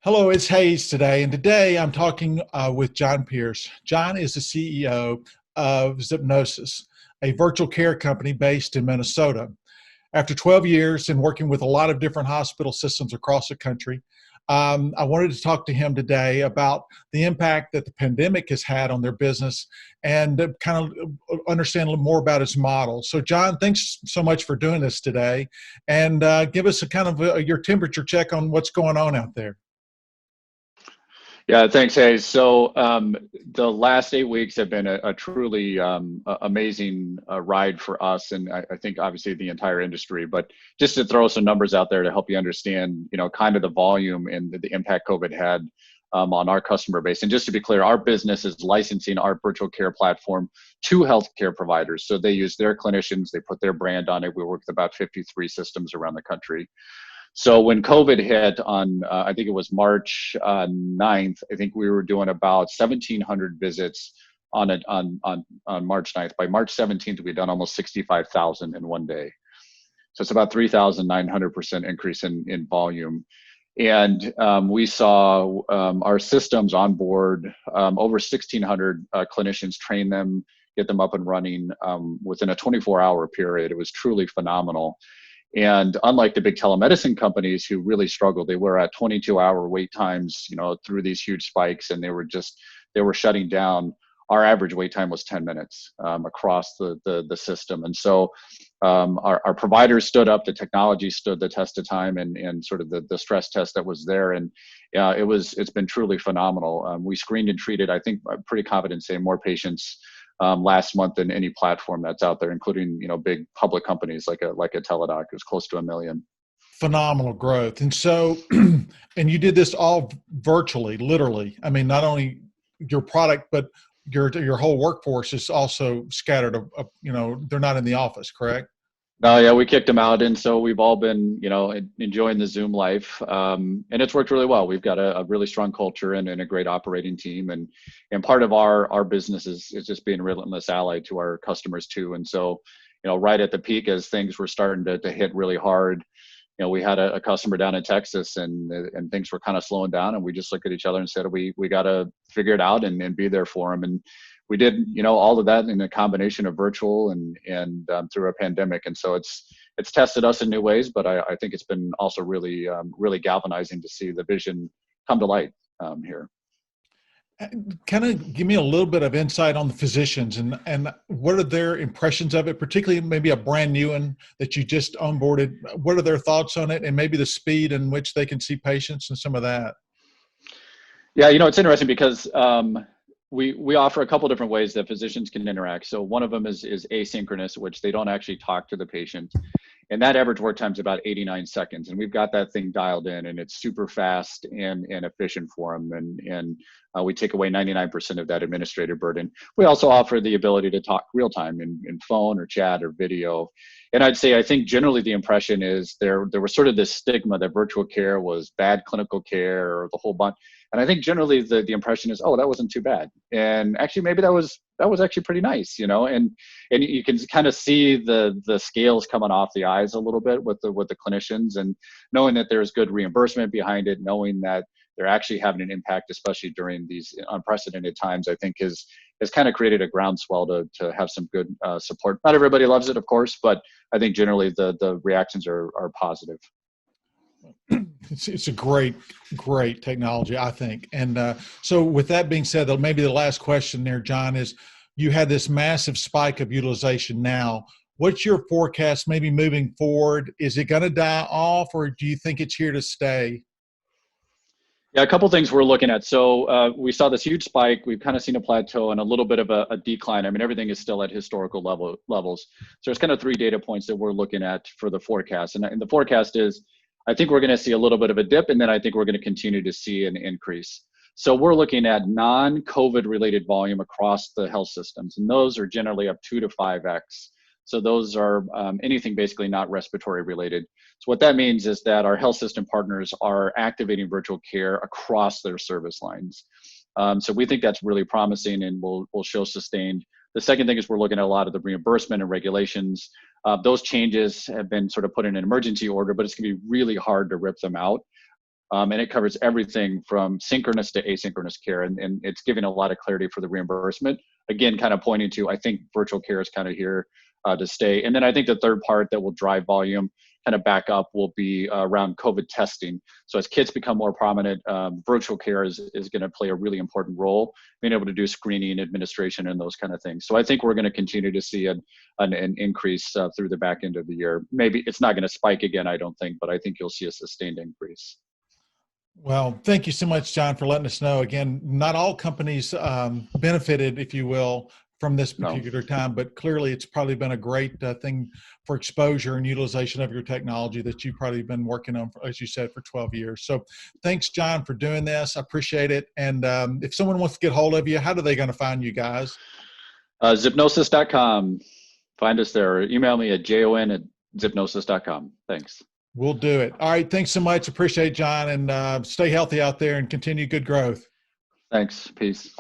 Hello, it's Hayes today, and today I'm talking with Jon Pearce. Jon is the CEO of Zipnosis, a virtual care company based in Minnesota. After 12 years and working with a lot of different hospital systems across the country, I wanted to talk to him today about the impact that the pandemic has had on their business and kind of understand a little more about his model. So, Jon, thanks so much for doing this today, and give us a kind of your temperature check on what's going on out there. Yeah, thanks, Hayes. So the last 8 weeks have been a truly amazing ride for us, and I think obviously the entire industry. But just to throw some numbers out there to help you understand, kind of the volume and the impact COVID had on our customer base. And just to be clear, our business is licensing our virtual care platform to healthcare providers. So they use their clinicians, they put their brand on it. We work with about 53 systems around the country. So when COVID hit on, I think it was March 9th, I think we were doing about 1,700 visits on March 9th. By March 17th, we'd done almost 65,000 in one day. So it's about 3,900% increase in volume. And we saw our systems on board, over 1,600 clinicians, train them, get them up and running within a 24-hour period. It was truly phenomenal. And unlike the big telemedicine companies who really struggled, they were at 22-hour wait times, through these huge spikes, and they were shutting down. Our average wait time was 10 minutes across the system. And so our providers stood up, the technology stood the test of time, and sort of the stress test that was there. And it's been truly phenomenal. We screened and treated, I think I'm pretty confident saying, more patients last month than any platform that's out there, including big public companies like a Teladoc. It was close to 1 million. Phenomenal growth. And so, and you did this all virtually, literally. I mean, not only your product, but your whole workforce is also scattered. They're not in the office, correct? No, yeah, we kicked them out, and so we've all been, enjoying the Zoom life, and it's worked really well. We've got a really strong culture and a great operating team, and part of our business is just being a relentless ally to our customers too. And so, right at the peak, as things were starting to hit really hard, we had a customer down in Texas, and things were kind of slowing down, and we just looked at each other and said, we got to figure it out and be there for them. And we did, all of that in a combination of virtual and through a pandemic. And so it's tested us in new ways, but I think it's been also really, really galvanizing to see the vision come to light here. Kind of give me a little bit of insight on the physicians and what are their impressions of it, particularly maybe a brand new one that you just onboarded. What are their thoughts on it, and maybe the speed in which they can see patients and some of that? Yeah, it's interesting because we offer a couple different ways that physicians can interact. So one of them is asynchronous, which they don't actually talk to the patient. And that average work time is about 89 seconds. And we've got that thing dialed in, and it's super fast and efficient for them. And we take away 99% of that administrative burden. We also offer the ability to talk real time in phone or chat or video. And I think generally the impression is there was sort of this stigma that virtual care was bad clinical care or the whole bunch. And I think generally the impression is, oh, that wasn't too bad. And actually, maybe that was actually pretty nice, and you can kind of see the scales coming off the eyes a little bit with the clinicians, and knowing that there's good reimbursement behind it, knowing that they're actually having an impact, especially during these unprecedented times, I think has kind of created a groundswell to have some good support. Not everybody loves it, of course, but I think generally the reactions are positive. It's a great technology, I think. And so with that being said, though, maybe the last question there, Jon, is you had this massive spike of utilization now. What's your forecast maybe moving forward? Is it going to die off, or do you think it's here to stay? Yeah, a couple things we're looking at. So we saw this huge spike. We've kind of seen a plateau and a little bit of a decline. I mean, everything is still at historical levels. So there's kind of 3 data points that we're looking at for the forecast. And the forecast is, I think we're going to see a little bit of a dip, and then I think we're going to continue to see an increase. So we're looking at non-COVID related volume across the health systems, and those are generally up 2 to 5x. So those are anything basically not respiratory related. So what that means is that our health system partners are activating virtual care across their service lines. So we think that's really promising and will show sustained. The second thing is we're looking at a lot of the reimbursement and regulations. Those changes have been sort of put in an emergency order, but it's going to be really hard to rip them out. And it covers everything from synchronous to asynchronous care. And it's giving a lot of clarity for the reimbursement. Again, kind of pointing to, I think virtual care is kind of here to stay. And then I think the third part that will drive volume kind of back up will be around COVID testing. So as kits become more prominent, virtual care is going to play a really important role, being able to do screening, administration, and those kind of things. So I think we're going to continue to see an increase through the back end of the year. Maybe it's not going to spike again, I don't think, but I think you'll see a sustained increase. Well, thank you so much, Jon, for letting us know. Again, not all companies benefited, if you will, from this particular time, but clearly it's probably been a great thing for exposure and utilization of your technology that you've probably been working on, as you said, for 12 years. So thanks, Jon, for doing this. I appreciate it. And if someone wants to get hold of you, how are they going to find you guys? Zipnosis.com. Find us there. Or email me at jon@zipnosis.com. Thanks. We'll do it. All right. Thanks so much. Appreciate it, Jon, and stay healthy out there and continue good growth. Thanks. Peace.